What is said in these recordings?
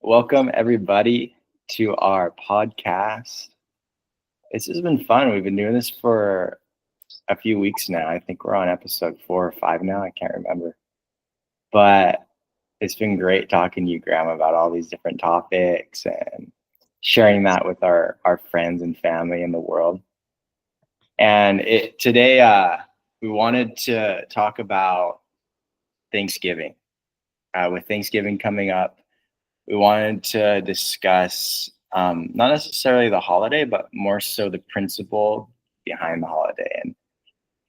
Welcome everybody to our podcast. This has been fun. We've been doing this for a few weeks now. I think we're on episode 4 or 5 now. I can't remember. But it's been great talking to you, Graham, about all these different topics and sharing that with our friends and family in the world. And today we wanted to talk about Thanksgiving. With Thanksgiving coming up, we wanted to discuss not necessarily the holiday, but more so the principle behind the holiday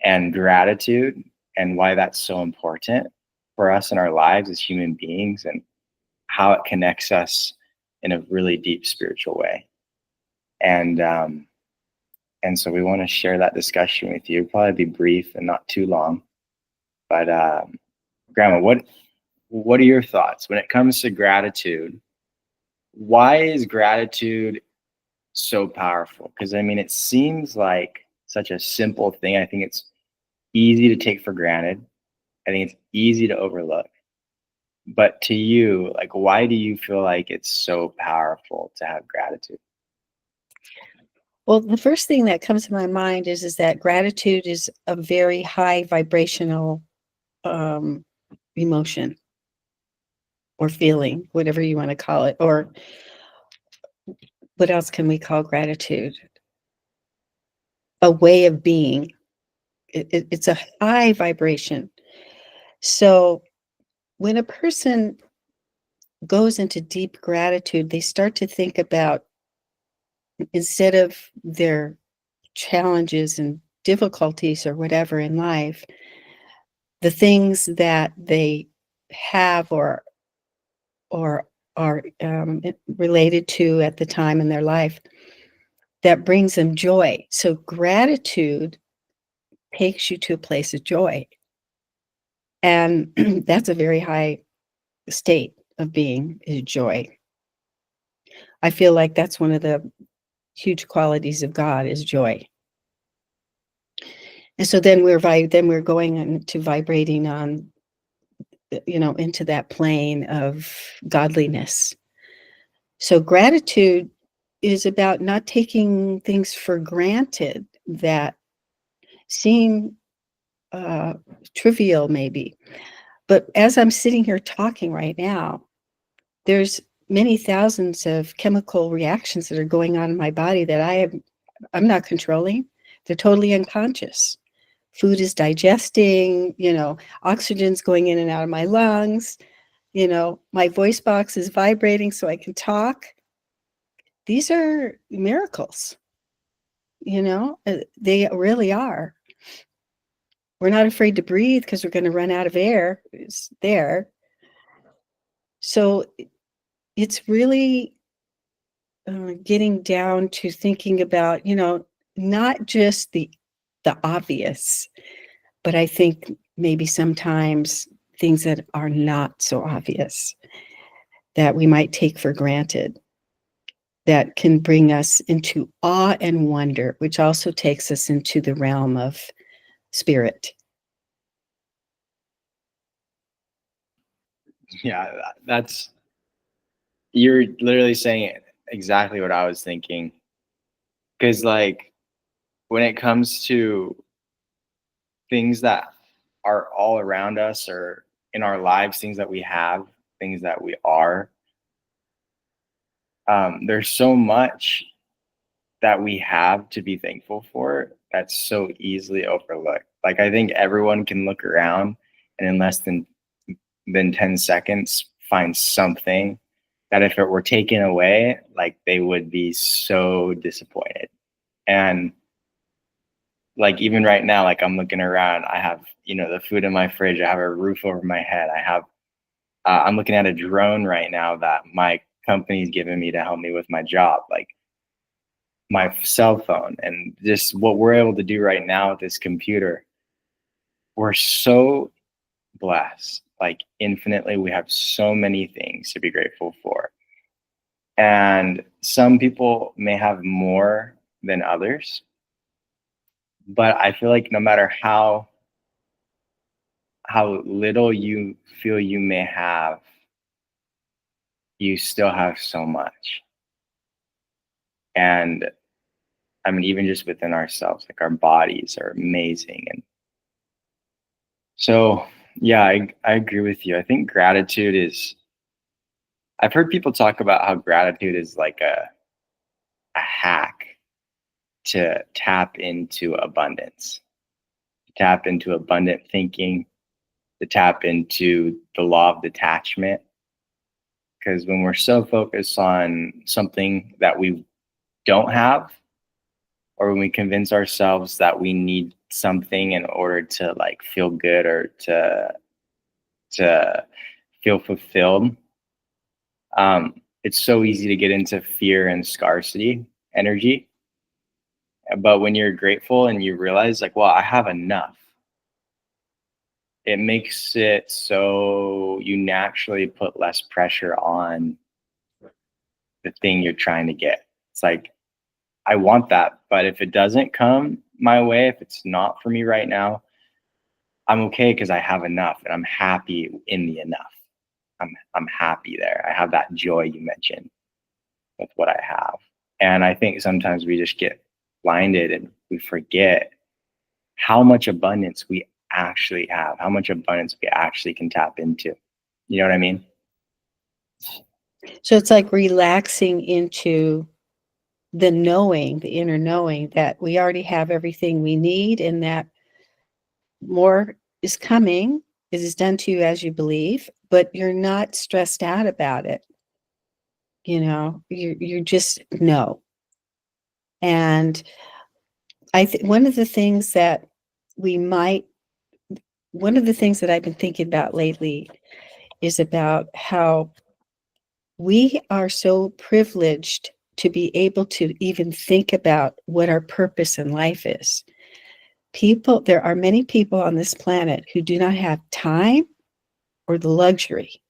and gratitude and why that's so important for us in our lives as human beings and how it connects us in a really deep spiritual way. And and so we want to share that discussion with you. Probably be brief and not too long. But Grandma, what are your thoughts when it comes to gratitude? Why is gratitude so powerful? Because I mean, it seems like such a simple thing. I think it's easy to take for granted. I think it's easy to overlook. But to you, like, why do you feel like it's so powerful to have gratitude? Well, the first thing that comes to my mind is that gratitude is a very high vibrational emotion or feeling, whatever you want to call it. Or what else can we call gratitude? A way of being. It's a high vibration. So when a person goes into deep gratitude, they start to think about, instead of their challenges and difficulties or whatever in life, the things that they have or are related to at the time in their life that brings them joy. So gratitude takes you to a place of joy. And that's a very high state of being, is joy. I feel like that's one of the huge qualities of God, is joy. And so then we're going into vibrating on, into that plane of godliness. So gratitude is about not taking things for granted that seem trivial maybe. But as I'm sitting here talking right now, there's many thousands of chemical reactions that are going on in my body that I'm not controlling. They're totally unconscious. Food is digesting, oxygen's going in and out of my lungs, my voice box is vibrating so I can talk. These are miracles, they really are. We're not afraid to breathe because we're going to run out of air. It's there. So it's really getting down to thinking about, not just the obvious, but I think maybe sometimes things that are not so obvious that we might take for granted, that can bring us into awe and wonder, which also takes us into the realm of spirit. Yeah, that's you're literally saying exactly what I was thinking. Because like when it comes to things that are all around us or in our lives, things that we have, things that we are, there's so much that we have to be thankful for that's so easily overlooked. Like I think everyone can look around and in less than 10 seconds find something that if it were taken away, like they would be so disappointed. And like even right now, like I'm looking around, I have, the food in my fridge, I have a roof over my head, I'm looking at a drone right now that my company's given me to help me with my job. Like my cell phone and just what we're able to do right now with this computer, we're so blessed. Like infinitely, we have so many things to be grateful for. And some people may have more than others, but I feel like no matter how little you feel you may have, you still have so much. And I mean, even just within ourselves, like our bodies are amazing. And so, yeah, I agree with you. I think gratitude is, I've heard people talk about how gratitude is like a hack to tap into abundance, to tap into abundant thinking, to tap into the law of detachment. Because when we're so focused on something that we don't have, or when we convince ourselves that we need something in order to like feel good or to feel fulfilled, it's so easy to get into fear and scarcity energy. But when you're grateful and you realize like, well, I have enough, it makes it so you naturally put less pressure on the thing you're trying to get. It's like, I want that, but if it doesn't come my way, if it's not for me right now, I'm okay because I have enough and I'm happy in the enough. I'm happy there. I have that joy you mentioned with what I have. And I think sometimes we just get blinded and we forget how much abundance we actually have, how much abundance we actually can tap into. You know what I mean? So it's like relaxing into the knowing, the inner knowing that we already have everything we need and that more is coming. It is done to you as you believe, but you're not stressed out about it. You just know. And I think one of the things that I've been thinking about lately is about how we are so privileged to be able to even think about what our purpose in life is. There are many people on this planet who do not have time or the luxury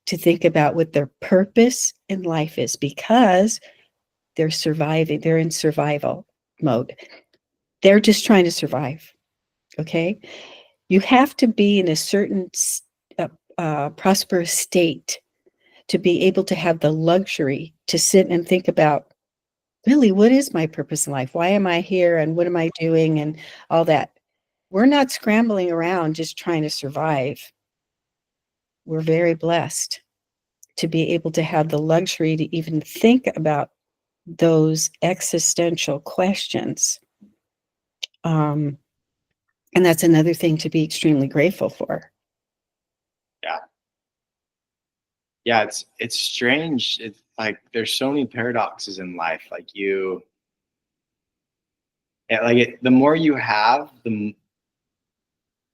to think about what their purpose in life is because they're surviving. They're in survival mode. They're just trying to survive. Okay. You have to be in a certain prosperous state to be able to have the luxury to sit and think about, really, what is my purpose in life? Why am I here? And what am I doing? And all that. We're not scrambling around just trying to survive. We're very blessed to be able to have the luxury to even think about those existential questions. And that's another thing to be extremely grateful for. Yeah. Yeah, it's strange. It's like there's so many paradoxes in life. Like the more you have, the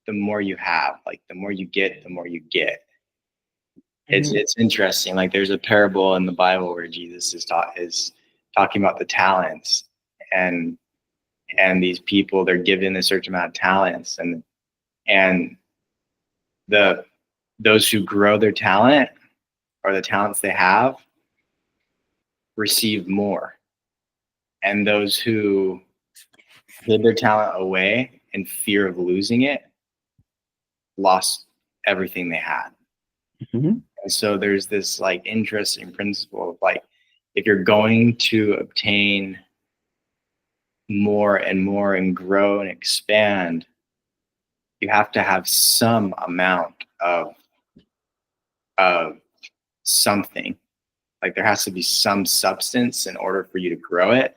more you have. Like the more you get, the more you get. It's interesting. Like there's a parable in the Bible where Jesus is talking about the talents, and these people, they're given a certain amount of talents, and those who grow their talent or the talents they have receive more, and those who hid their talent away in fear of losing it lost everything they had. Mm-hmm. And so there's this like interesting principle of like, if you're going to obtain more and more and grow and expand, you have to have some amount of something. Like there has to be some substance in order for you to grow it.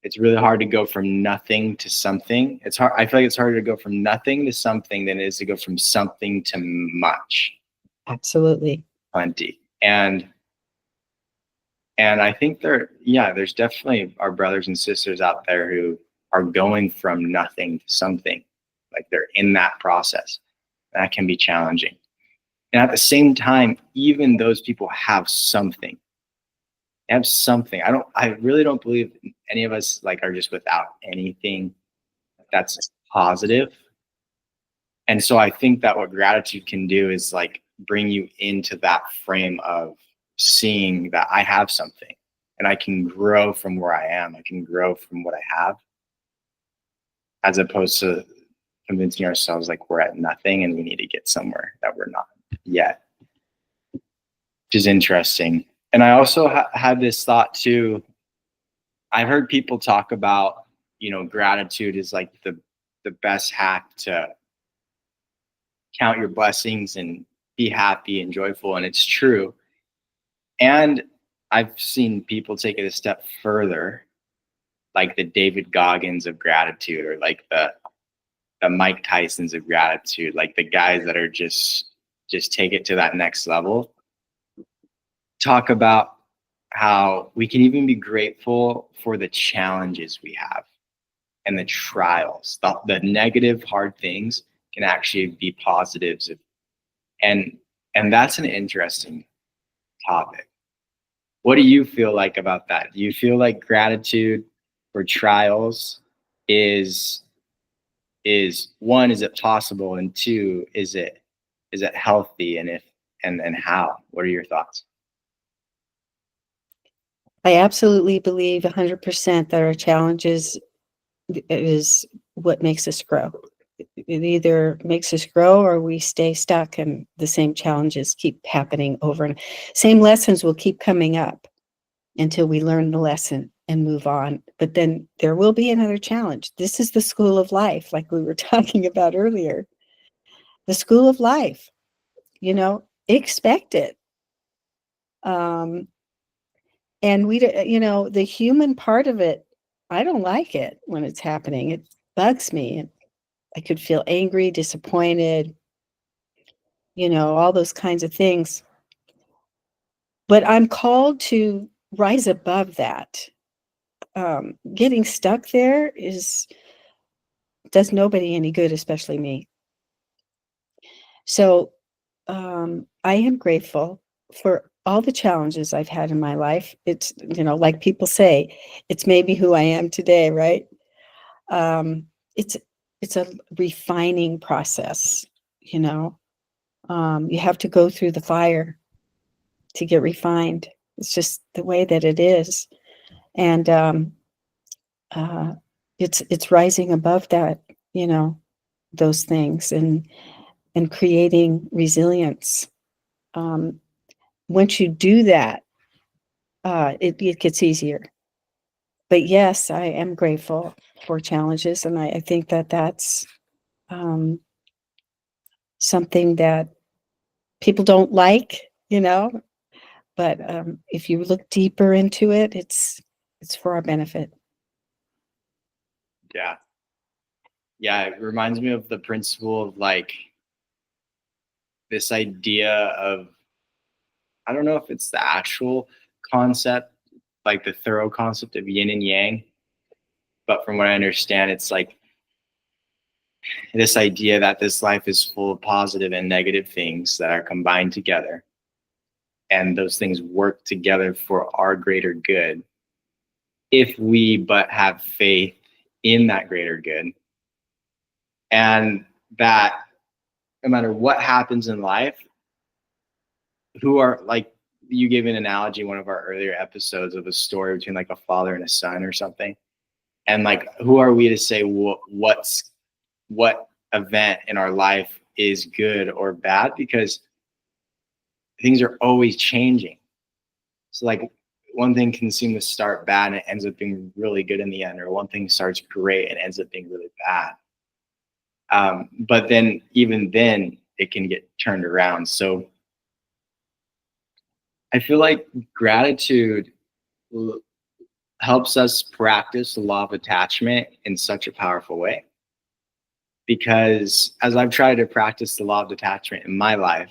It's really hard to go from nothing to something. It's hard. I feel like it's harder to go from nothing to something than it is to go from something to much. Absolutely. Plenty. And I think there's definitely our brothers and sisters out there who are going from nothing to something. Like they're in that process. That can be challenging. And at the same time, even those people have something. They have something. I really don't believe any of us like are just without anything that's positive. And so I think that what gratitude can do is like bring you into that frame of seeing that I have something and I can grow from where I am. I can grow from what I have, as opposed to convincing ourselves like we're at nothing and we need to get somewhere that we're not yet. which is interesting. And I also had this thought too. I've heard people talk about, gratitude is like the best hack to count your blessings and be happy and joyful. And it's true. And I've seen people take it a step further, like the David Goggins of gratitude, or like the Mike Tysons of gratitude, like the guys that are just take it to that next level. Talk about how we can even be grateful for the challenges we have and the trials. The negative, hard things can actually be positives. And that's an interesting topic. What do you feel like about that? Do you feel like gratitude for trials is one, is it possible? And two, is it healthy? And if and how? What are your thoughts? I absolutely believe 100% that our challenges is what makes us grow. It either makes us grow or we stay stuck and the same challenges keep happening over and same lessons will keep coming up until we learn the lesson and move on. But then there will be another challenge. This is the school of life, like we were talking about earlier. The school of life, expect it. And the human part of it, I don't like it when it's happening. It bugs me. I could feel angry, disappointed, all those kinds of things. But I'm called to rise above that. Getting stuck there does nobody any good, especially me. So I am grateful for all the challenges I've had in my life. It's, like people say, it's maybe who I am today, right? It's a refining process, you have to go through the fire to get refined. It's just the way that it is. And it's rising above that, those things and creating resilience. Once you do that, it gets easier. But yes, I am grateful for challenges, and I think that that's something that people don't like, but if you look deeper into it, it's for our benefit. Yeah, it reminds me of the principle of like this idea of, I don't know if it's the actual concept, like the thorough concept of yin and yang, but from what I understand, it's like this idea that this life is full of positive and negative things that are combined together, and those things work together for our greater good if we but have faith in that greater good. And that no matter what happens in life, who are, like, you gave an analogy in one of our earlier episodes of a story between like a father and a son or something. And like, who are we to say what event in our life is good or bad? Because things are always changing. So like, one thing can seem to start bad and it ends up being really good in the end, or one thing starts great and ends up being really bad. But then even then it can get turned around. So I feel like gratitude helps us practice the law of attachment in such a powerful way. Because as I've tried to practice the law of detachment in my life,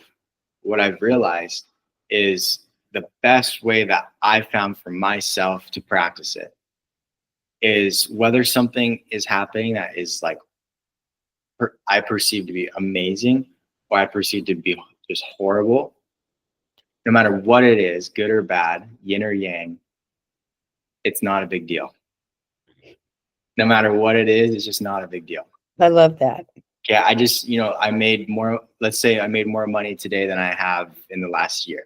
what I've realized is the best way that I've found for myself to practice it is whether something is happening that is like I perceive to be amazing or I perceive to be just horrible, no matter what it is, good or bad, yin or yang, it's not a big deal. No matter what it is, it's just not a big deal. I love that. Yeah, I just, I made more, let's say I made more money today than I have in the last year.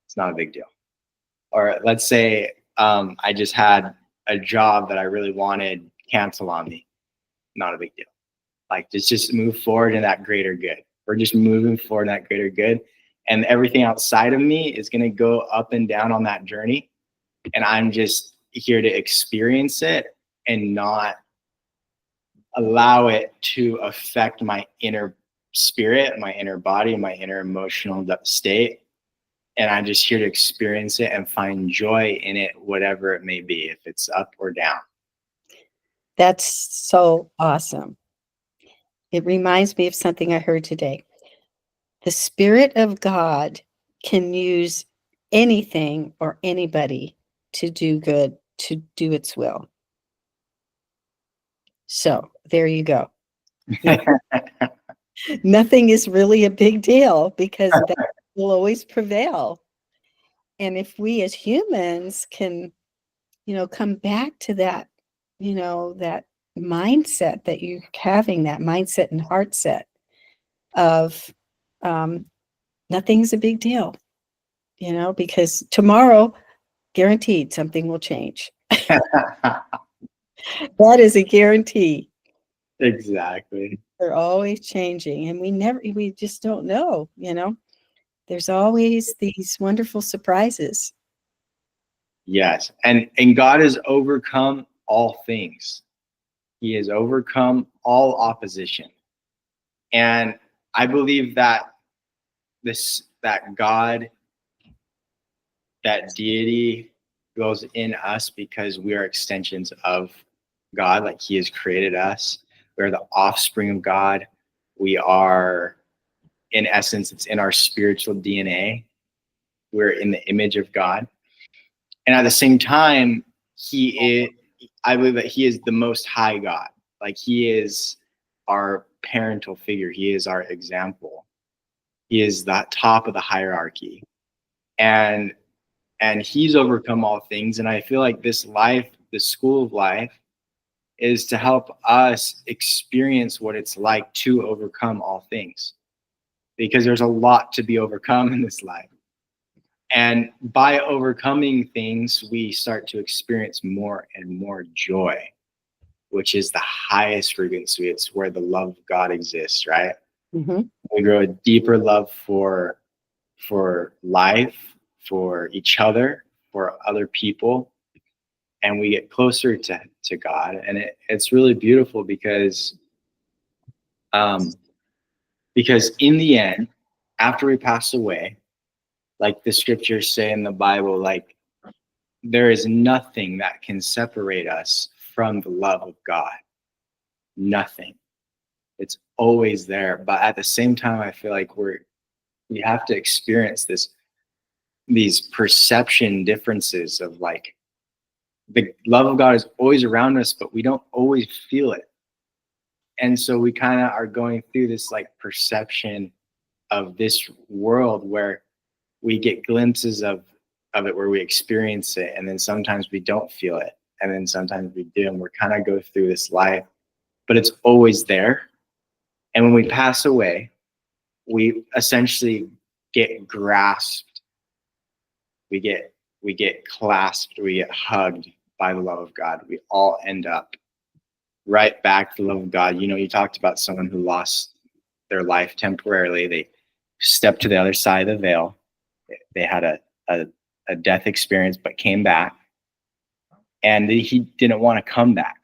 It's not a big deal. Or let's say I just had a job that I really wanted cancel on me. Not a big deal. Like, just move forward in that greater good. We're just moving forward in that greater good. and everything outside of me is going to go up and down on that journey. And I'm just here to experience it and not allow it to affect my inner spirit, my inner body, my inner emotional state. And I'm just here to experience it and find joy in it, whatever it may be, if it's up or down. That's so awesome. It reminds me of something I heard today. The Spirit of God can use anything or anybody to do good, to do its will. So there you go. Nothing is really a big deal because that will always prevail. And if we as humans can, come back to that, that mindset that you're having, that mindset and heart set of nothing's a big deal, because tomorrow, guaranteed, something will change. That is a guarantee. Exactly. They're always changing, and we just don't know, There's always these wonderful surprises. Yes. And God has overcome all things. He has overcome all opposition. And I believe that that God, that deity goes in us because we are extensions of God, like he has created us. We're the offspring of God. We are, in essence, it's in our spiritual DNA. We're in the image of God. And at the same time, I believe that he is the most high God. Like he is our parental figure. He is our example. He is the top of the hierarchy. And he's overcome all things. And I feel like this life, the school of life, is to help us experience what it's like to overcome all things. Because there's a lot to be overcome in this life. And by overcoming things, we start to experience more and more joy, which is the highest frequency. It's where the love of God exists, right? Mm-hmm. We grow a deeper love for life, for each other, for other people, and we get closer to God. And it's really beautiful because in the end, after we pass away, like the scriptures say in the Bible, like there is nothing that can separate us from the love of God. Nothing. It's always there. But at the same time, I feel like we have to experience these perception differences of like the love of God is always around us, but we don't always feel it. And so we kind of are going through this like perception of this world where we get glimpses of it, where we experience it, and then sometimes we don't feel it, and then sometimes we do, and we're kind of go through this life, but it's always there. And when we pass away, we essentially get grasped, we get clasped, we get hugged by the love of God. We all end up right back to the love of God. You talked about someone who lost their life temporarily. They stepped to the other side of the veil. They had a death experience, but came back. And he didn't want to come back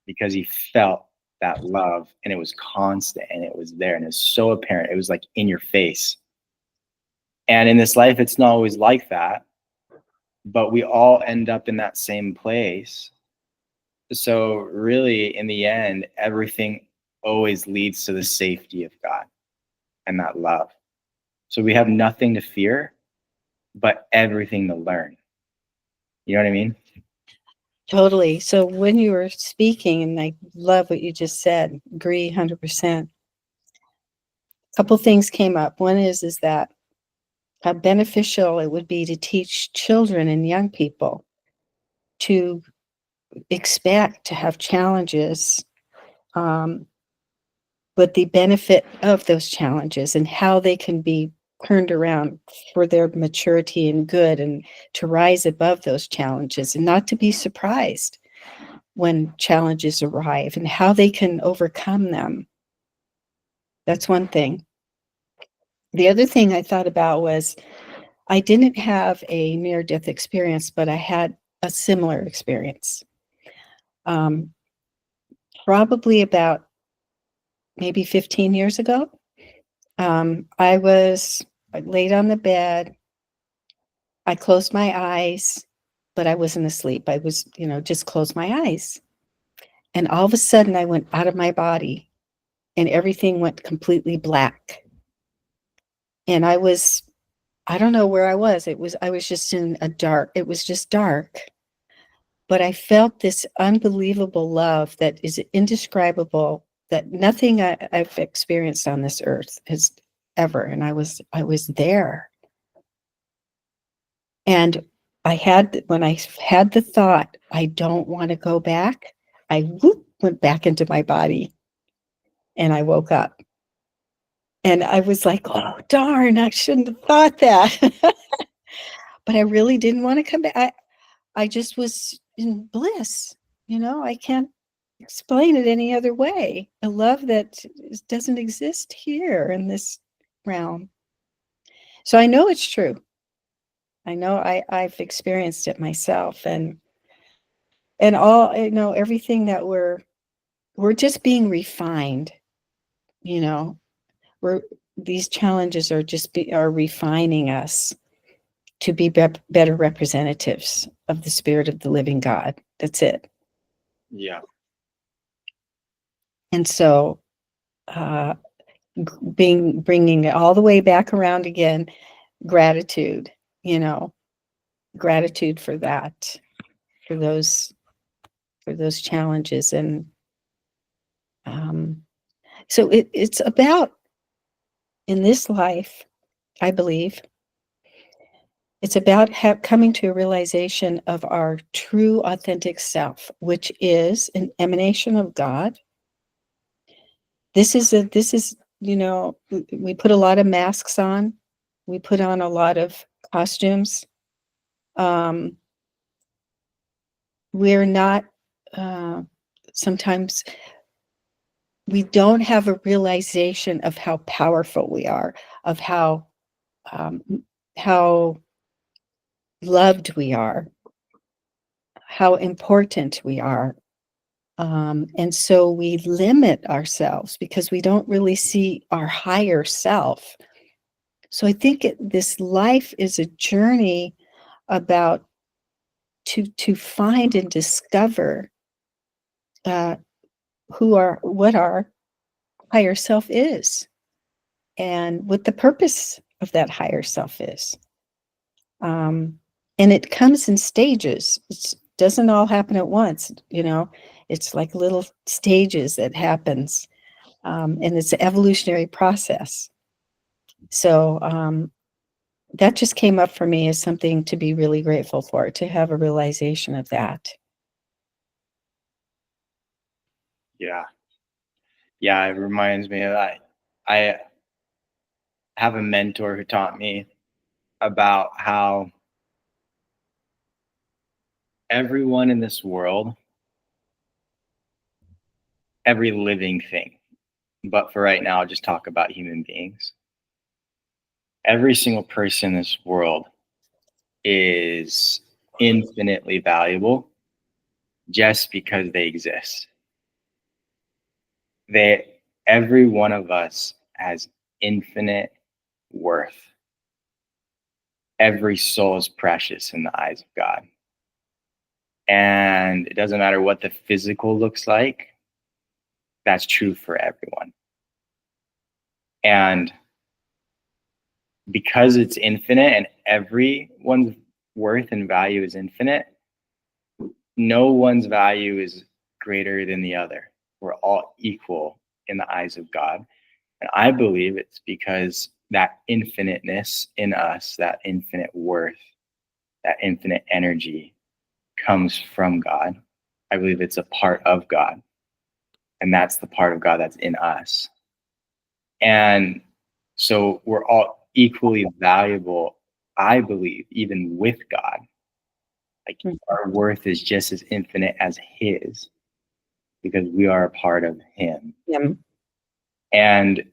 because he felt that love, and it was constant, and it was there, and it's so apparent. It was like in your face. And in this life, it's not always like that, but we all end up in that same place. So really, in the end, everything always leads to the safety of God and that love. So we have nothing to fear, but everything to learn. You know what I mean? Totally. So when you were speaking, and I love what you just said, agree 100%. A couple things came up. One is that how beneficial it would be to teach children and young people to expect to have challenges, but the benefit of those challenges and how they can be turned around for their maturity and good, and to rise above those challenges and not to be surprised when challenges arrive and how they can overcome them. That's one thing. The other thing I thought about was I didn't have a near-death experience, but I had a similar experience. Probably about maybe 15 years ago. I was laid on the bed. I closed my eyes, but I wasn't asleep. I was, just closed my eyes. And all of a sudden I went out of my body and everything went completely black. And I don't know where I was. I was just it was just dark. But I felt this unbelievable love that is indescribable, that nothing I've experienced on this earth has ever. And I was there. And when I had the thought, I don't want to go back, I went back into my body and I woke up. And I was like, oh, darn, I shouldn't have thought that. But I really didn't want to come back. I just was in bliss. I can't explain it any other way. A love that doesn't exist here in this realm. So I know it's true. I know I've experienced it myself, and all, everything that we're just being refined. We're These challenges are refining us to be better representatives of the Spirit of the living God. That's it. Yeah. And so, bringing it all the way back around again, gratitude, gratitude for that, for those challenges. And so it's about, in this life, I believe, it's about coming to a realization of our true, authentic self, which is an emanation of God. This is, we put a lot of masks on. We put on a lot of costumes. We're not, sometimes we don't have a realization of how powerful we are, of how loved we are, how important we are. And so we limit ourselves because we don't really see our higher self. So I think this life is a journey about to find and discover what our higher self is, and what the purpose of that higher self is. And it comes in stages. It doesn't all happen at once. It's like little stages that happens, and it's an evolutionary process. So that just came up for me as something to be really grateful for, to have a realization of that. Yeah. Yeah. It reminds me of that. I have a mentor who taught me about how everyone in this world, every living thing, but for right now, I'll just talk about human beings. Every single person in this world is infinitely valuable just because they exist. Every one of us has infinite worth. Every soul is precious in the eyes of God. And it doesn't matter what the physical looks like, that's true for everyone. And because it's infinite and everyone's worth and value is infinite, no one's value is greater than the other. We're all equal in the eyes of God. And I believe it's because that infiniteness in us, that infinite worth, that infinite energy comes from God. I believe it's a part of God. And that's the part of God that's in us. And so we're all equally valuable, I believe, even with God. Like our worth is just as infinite as His, because we are a part of Him. Yeah. And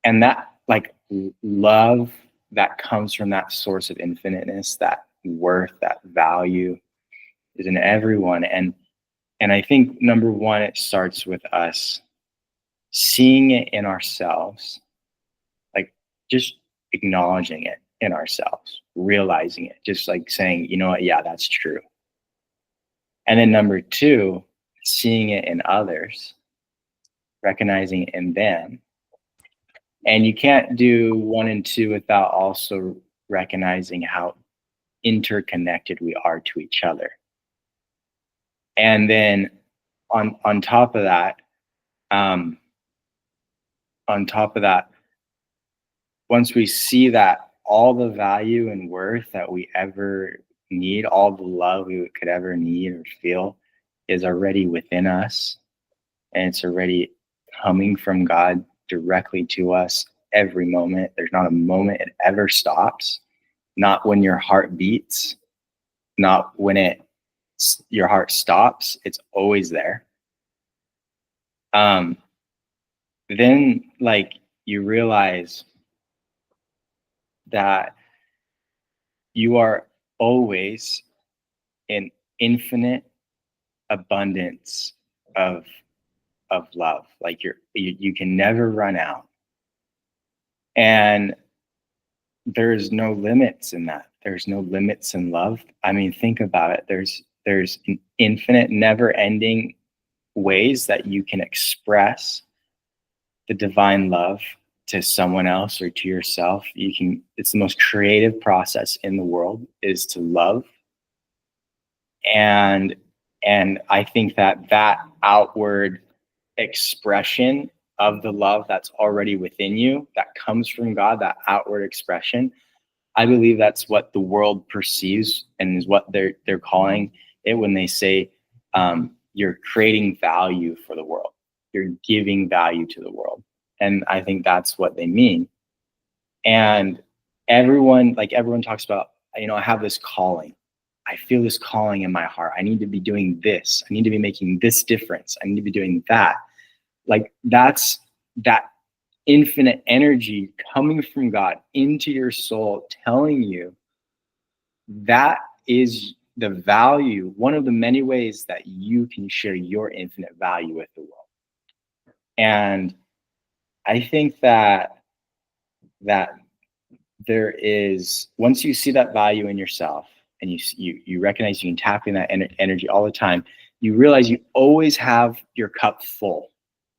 And that like love that comes from that source of infiniteness, that worth, that value is in everyone. And I think number one, it starts with us seeing it in ourselves, like just acknowledging it in ourselves, realizing it, just like saying, you know what, yeah, that's true. And then number two, seeing it in others, recognizing it in them. And you can't do one and two without also recognizing how interconnected we are to each other. And then on top of that, um, on top of that, once we see that all the value and worth that we ever need, all the love we could ever need or feel is already within us, and it's already coming from God directly to us every moment. There's not a moment it ever stops, not when your heart beats, not when your heart stops. It's always there. Then like you realize that you are always in infinite abundance of love. Like you can never run out, and there's no limits in that. There's no limits in love. I mean, think about it. There's an infinite, never-ending ways that you can express the divine love to someone else or to yourself. It's the most creative process in the world, is to love. And I think that outward expression of the love that's already within you, that comes from God, that outward expression, I believe that's what the world perceives and is what they're calling it when they say you're creating value for the world. You're giving value to the world. And I think that's what they mean. And everyone talks about, I have this calling. I feel this calling in my heart. I need to be doing this. I need to be making this difference. I need to be doing that. Like that's that infinite energy coming from God into your soul, telling you that is the value, one of the many ways that you can share your infinite value with the world. And I think that there is, once you see that value in yourself and you recognize you can tap in that energy all the time, you realize you always have your cup full.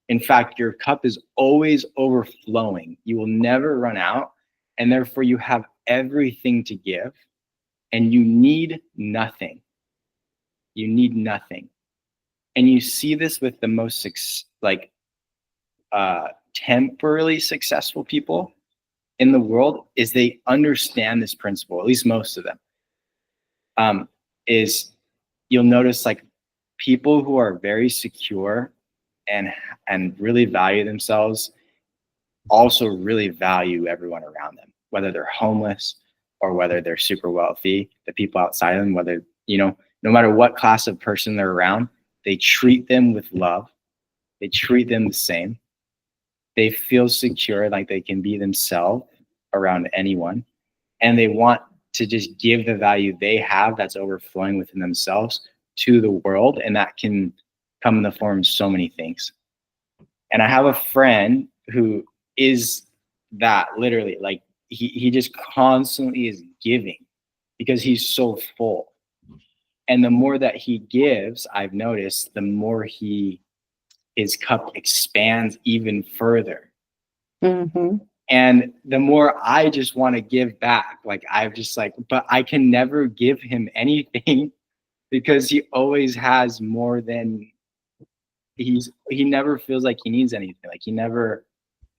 In fact, your cup is always overflowing. You will never run out, and therefore you have everything to give, and you need nothing. You need nothing. And you see this with the most temporarily successful people in the world, is they understand this principle, at least most of them. Is you'll notice like people who are very secure and really value themselves also really value everyone around them, whether they're homeless or whether they're super wealthy, the people outside of them, whether, no matter what class of person they're around, they treat them with love. They treat them the same. They feel secure, like they can be themselves around anyone. And they want to just give the value they have that's overflowing within themselves to the world. And that can come in the form of so many things. And I have a friend who is that, literally, like he just constantly is giving because he's so full. And the more that he gives, I've noticed, the more his cup expands even further. Mm-hmm. And the more I just want to give back, like but I can never give him anything because he always has more than he never feels like he needs anything. Like he never,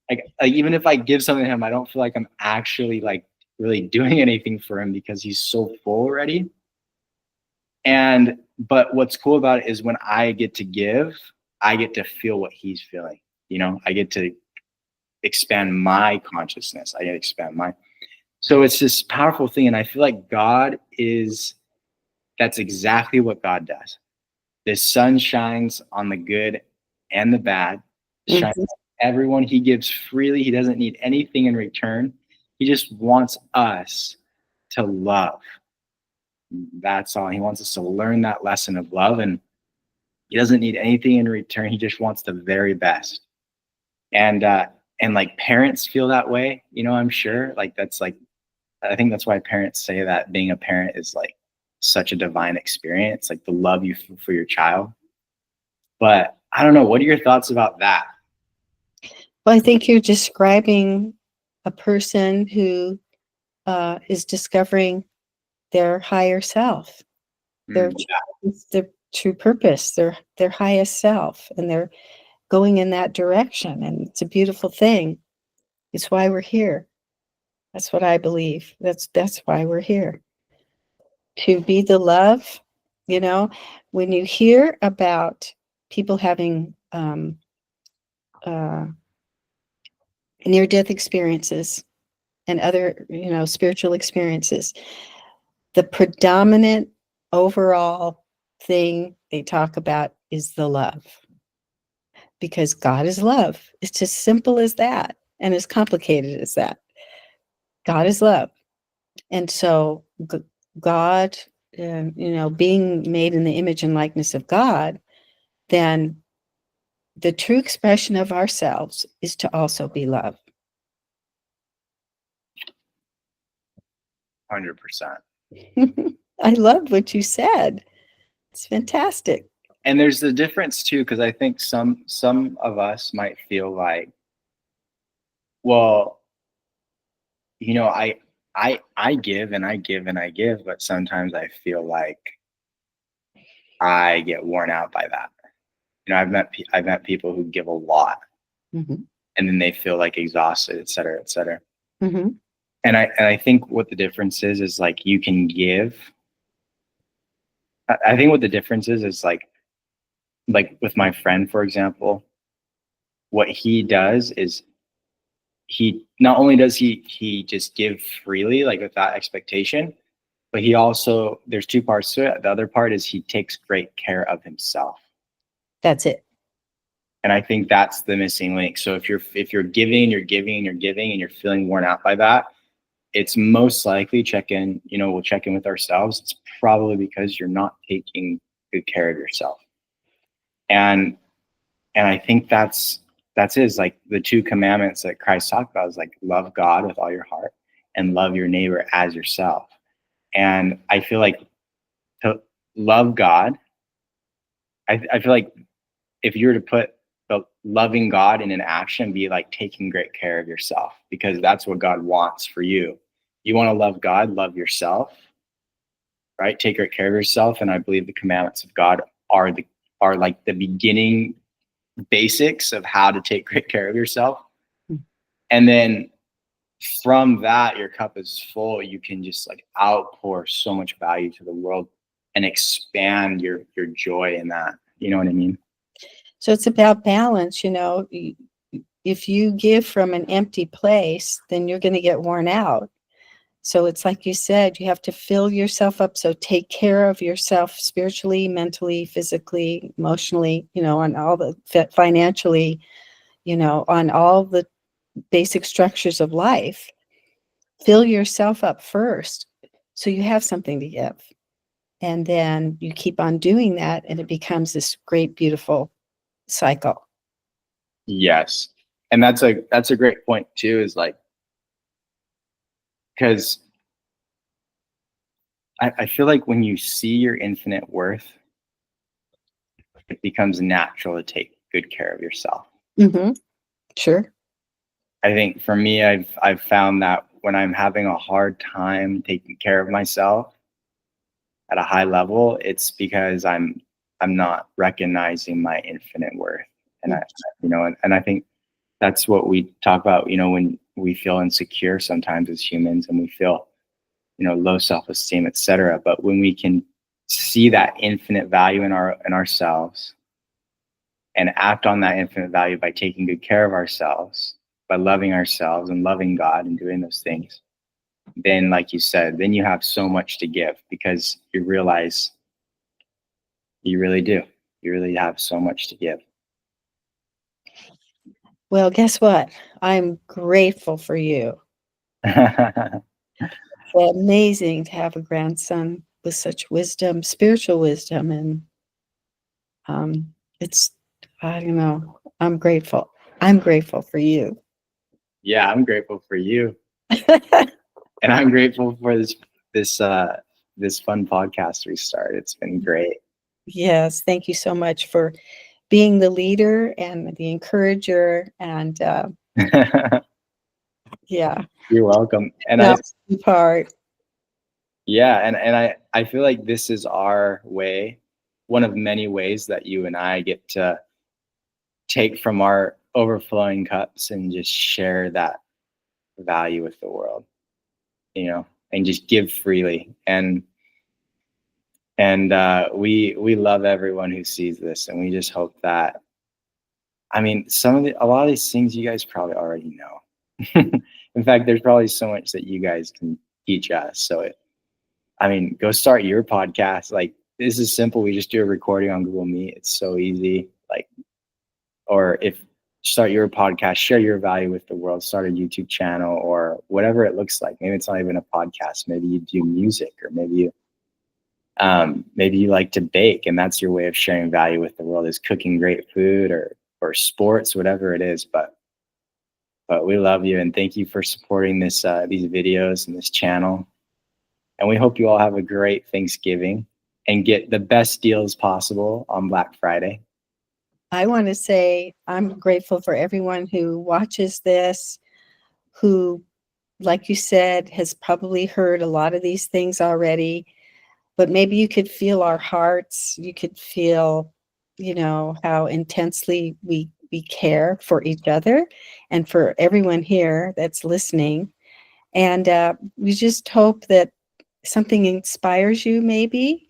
like even if I give something to him, I don't feel like I'm actually like really doing anything for him because he's so full already. But what's cool about it is when I get to give, I get to feel what he's feeling. I get to expand my consciousness. I get to expand mine. So it's this powerful thing. And I feel like that's exactly what God does. The sun shines on the good and the bad, shines everyone. He gives freely. He doesn't need anything in return. He just wants us to love. That's all. He wants us to learn that lesson of love, and he doesn't need anything in return. He just wants the very best. And like parents feel that way, I'm sure. Like that's like I think that's why parents say that being a parent is like such a divine experience, like the love you feel for your child. But I don't know. What are your thoughts about that? Well, I think you're describing a person who is discovering their higher self, their Yeah. their true purpose, their highest self, and they're going in that direction. And it's a beautiful thing. It's why we're here. That's what I believe. That's why we're here. To be the love, when you hear about people having uh, near-death experiences and other, spiritual experiences, the predominant overall thing they talk about is the love. Because God is love. It's as simple as that and as complicated as that. God is love. And so God, being made in the image and likeness of God, then the true expression of ourselves is to also be love. 100%. I loved what you said. It's fantastic. And there's the difference too, because I think some of us might feel like, well, I give and I give and I give, but sometimes I feel like I get worn out by that. I've met people who give a lot, Mm-hmm. and then they feel like exhausted, et cetera, et cetera. Mm-hmm. And I think what the difference is like you can give. I think what the difference is like with my friend, for example, what he does is he not only does he just give freely, like without expectation, but he also, there's two parts to it. The other part is he takes great care of himself. That's it. And I think that's the missing link. So if you're giving and you're giving and you're giving and you're feeling worn out by that, it's most likely we'll check in with ourselves. It's probably because you're not taking good care of yourself. And I think that's is like the two commandments that Christ talked about is like love God with all your heart and love your neighbor as yourself. And I feel like to love God, I feel like if you were to put the loving God in an action, be like taking great care of yourself, because that's what God wants for you. You want to love God, love yourself, right? Take great care of yourself. And I believe the commandments of God are like the beginning basics of how to take great care of yourself. And then from that, your cup is full. You can just like outpour so much value to the world and expand your joy in that. You know what I mean? So it's about balance, If you give from an empty place, then you're going to get worn out. So it's like you said, you have to fill yourself up. So take care of yourself spiritually, mentally, physically, emotionally, on all the financially, on all the basic structures of life. Fill yourself up first so you have something to give. And then you keep on doing that, and it becomes this great, beautiful cycle. Yes. And that's a great point too, is like, because I feel like when you see your infinite worth, it becomes natural to take good care of yourself. Mm-hmm. Sure. I think for me, I've found that when I'm having a hard time taking care of myself at a high level, it's because I'm not recognizing my infinite worth. And and I think that's what we talk about, when we feel insecure sometimes as humans and we feel, low self-esteem, etc. But when we can see that infinite value in ourselves and act on that infinite value by taking good care of ourselves, by loving ourselves and loving God and doing those things, then like you said, then you have so much to give, because you realize you really do. You really have so much to give. Well, guess what? I'm grateful for you. It's amazing to have a grandson with such wisdom, spiritual wisdom, and it's, I don't know, I'm grateful. I'm grateful for you. Yeah, I'm grateful for you. And I'm grateful for this fun podcast we started. It's been great. Yes, thank you so much for being the leader and the encourager, and yeah, You're welcome. And that was the part. I feel like this is our way, one of many ways that you and I get to take from our overflowing cups and just share that value with the world, and just give freely. And we love everyone who sees this, and we just hope that, I mean, a lot of these things you guys probably already know. In fact, there's probably so much that you guys can teach us. So go start your podcast. Like, this is simple. We just do a recording on Google Meet. It's so easy. Like, or if start your podcast, share your value with the world, start a YouTube channel or whatever it looks like. Maybe it's not even a podcast. Maybe you do music, or maybe you like to bake, and that's your way of sharing value with the world, is cooking great food or sports, whatever it is. But we love you, and thank you for supporting these videos and this channel. And we hope you all have a great Thanksgiving and get the best deals possible on Black Friday. I want to say I'm grateful for everyone who watches this, who, like you said, has probably heard a lot of these things already, but maybe you could feel our hearts. You could feel, how intensely we care for each other and for everyone here that's listening. And we just hope that something inspires you, maybe.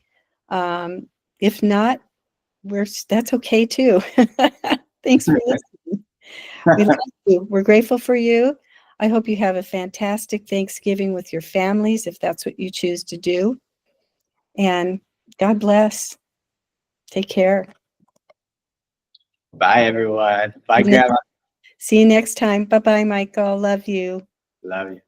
If not, that's okay too. Thanks for listening. We love you. We're grateful for you. I hope you have a fantastic Thanksgiving with your families, if that's what you choose to do. And God bless. Take care. Bye, everyone. Bye, Grandma. See you next time. Bye-bye, Michael. Love you. Love you.